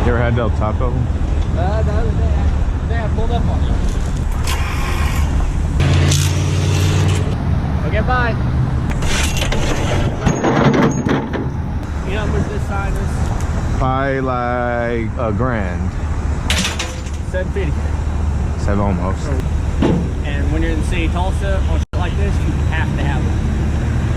You ever had Del Taco? The other day I pulled up on you. Okay, bye. You know how much this sign is? Probably like $1,000. 750. Seven almost. And when you're in the city of Tulsa on shit like this, you have to have it.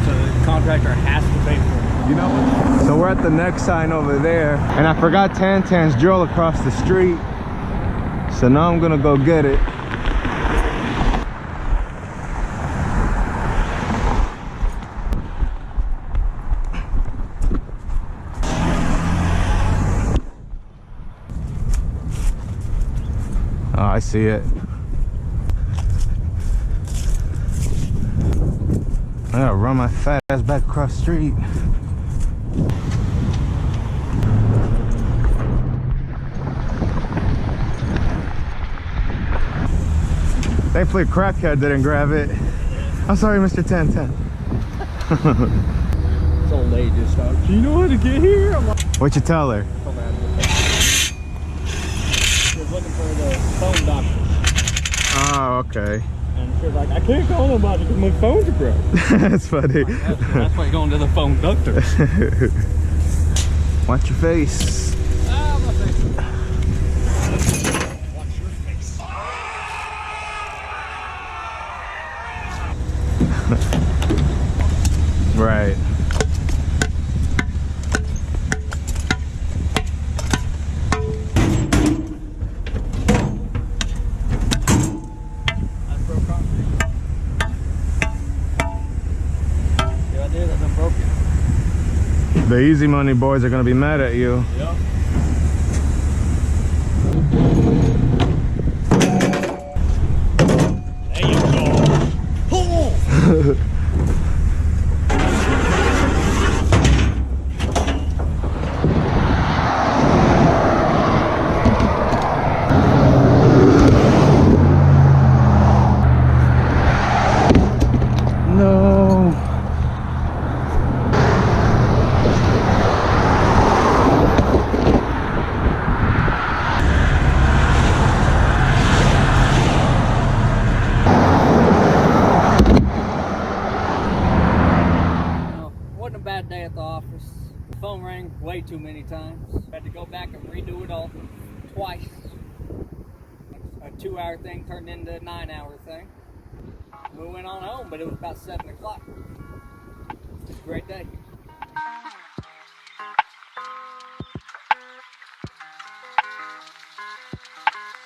So the contractor has to pay for it. You know what? So we're at the next sign over there, and I forgot Tantan's drill across the street. So now I'm gonna go get it. Oh, I see it. I gotta run my fat ass back across the street. Thankfully, a crackhead didn't grab it. I'm sorry, Mr. Tantan. This old lady just stopped. Do you know how to get here? I'm like, What you tell her? come on. She was looking for the phone doctor. Oh, okay. And she was like, I can't call nobody because my phone's broke. That's funny. That's why you're going to the phone doctor. Watch your face. Ah, my face. Watch your face. Right. That's broke concrete. The idea that I'm broken. The Easy Money boys are gonna be mad at you. Yep. There you go. Oh! No. Wasn't a bad day at the office. The phone rang way too many times. Had to go back and redo it all twice. A 2-hour thing turned into a 9-hour thing. We went on home, but it was about 7 o'clock. It was a great day.